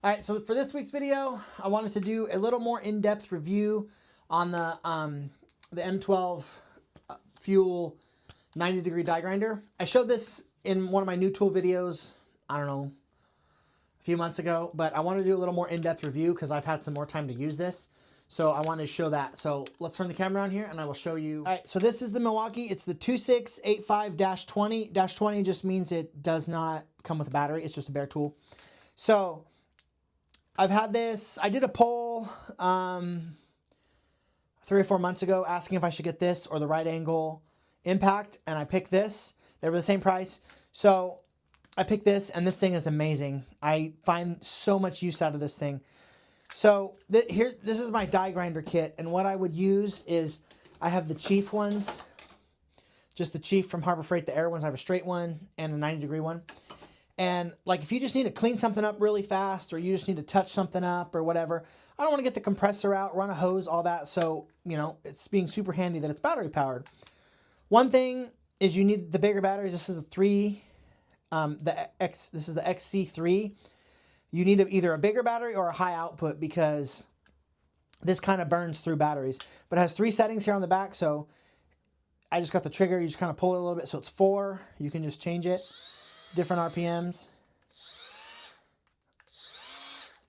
All right, so for this week's video, I wanted to do a little more in-depth review on the M12 Fuel 90-degree die grinder. I showed this in one of my new tool videos, I don't know, a few months ago, but I wanted to do a little more in-depth review because I've had some more time to use this. So I wanted to show that. So let's turn the camera on here and I will show you. All right, so this is the Milwaukee. It's the 2685-20. -20 just means it does not come with a battery. It's just a bare tool. So I've had this. I did a poll 3 or 4 months ago asking if I should get this or the right angle impact, and I picked this. They were the same price. So I picked this, and this thing is amazing. I find so much use out of this thing. So this is my die grinder kit, and what I would use is I have the Chief ones, just the Chief from Harbor Freight, the air ones. I have a straight one and a 90-degree one. And like if you just need to clean something up really fast, or you just need to touch something up or whatever, I don't want to get the compressor out, run a hose, all that. So, you know, it's being super handy that it's battery powered. One thing is you need the bigger batteries. This is the this is the XC3. You need either a bigger battery or a high output because this kind of burns through batteries. But it has 3 settings here on the back. So I just got the trigger. You just kind of pull it a little bit. So it's 4. You can just change it. Different RPMs.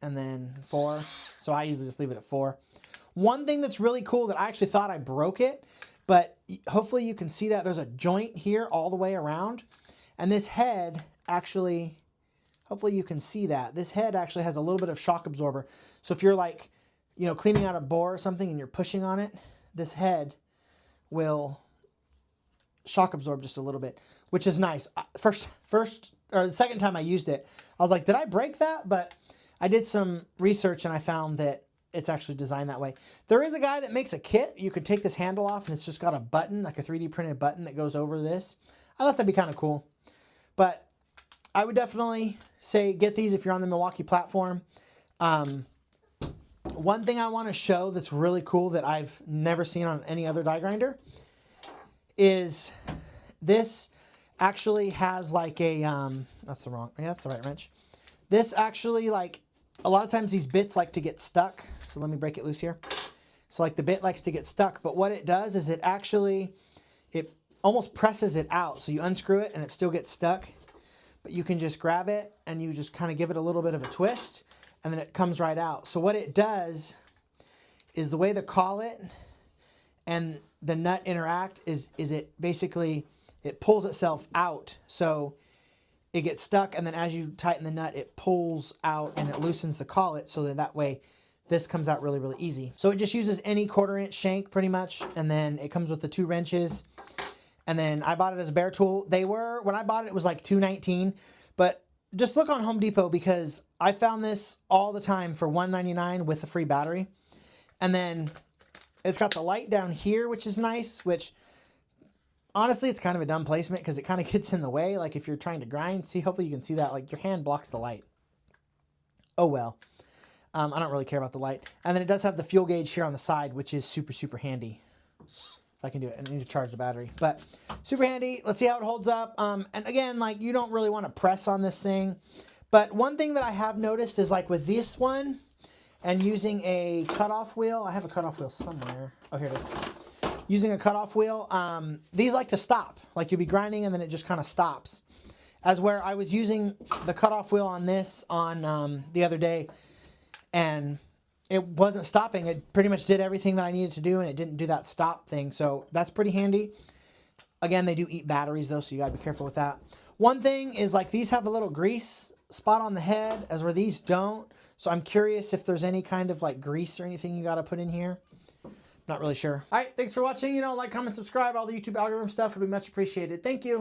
And then 4. So I usually just leave it at 4. One thing that's really cool that I actually thought I broke it, but hopefully you can see that there's a joint here all the way around. And this head actually, hopefully you can see that. This head actually has a little bit of shock absorber. So if you're like, you know, cleaning out a bore or something and you're pushing on it, this head will shock absorb just a little bit, which is nice. The second time I used it, I was like, did I break that? But I did some research and I found that it's actually designed that way. There is a guy that makes a kit. You can take this handle off and it's just got a button, like a 3D printed button that goes over this. I thought that'd be kind of cool. But I would definitely say get these if you're on the Milwaukee platform. One thing I want to show that's really cool that I've never seen on any other die grinder is this actually has like a, that's the right wrench. This actually, like, a lot of times these bits like to get stuck. So let me break it loose here. So like the bit likes to get stuck, but what it does is it almost presses it out. So you unscrew it and it still gets stuck, but you can just grab it and you just kind of give it a little bit of a twist and then it comes right out. So what it does is the way the collet and the nut interact is it basically, it pulls itself out. So it gets stuck, and then as you tighten the nut, it pulls out and it loosens the collet so that way this comes out really, really easy. So it just uses any 1/4-inch shank pretty much, and then it comes with the 2 wrenches. And then I bought it as a bare tool. When I bought it, it was like $2.19, but just look on Home Depot because I found this all the time for $1.99 with a free battery. And then it's got the light down here, which is nice, which honestly, it's kind of a dumb placement because it kind of gets in the way. Like if you're trying to grind, see, hopefully you can see that, like your hand blocks the light. Oh, well, I don't really care about the light. And then it does have the fuel gauge here on the side, which is super, super handy. If I can do it, I need to charge the battery, but super handy. Let's see how it holds up. And again, like you don't really want to press on this thing. But one thing that I have noticed is like with this one and using a cutoff wheel, I have a cutoff wheel somewhere. Oh, here it is. Using a cutoff wheel, these like to stop. Like you'll be grinding and then it just kind of stops. As where I was using the cutoff wheel on this on the other day and it wasn't stopping. It pretty much did everything that I needed to do and it didn't do that stop thing. So that's pretty handy. Again, they do eat batteries though, so you gotta be careful with that. One thing is like these have a little grease spot on the head as where these don't. So I'm curious if there's any kind of like grease or anything you gotta put in here. Not really sure. All right, thanks for watching. You know, like, comment, subscribe, all the YouTube algorithm stuff would be much appreciated. Thank you.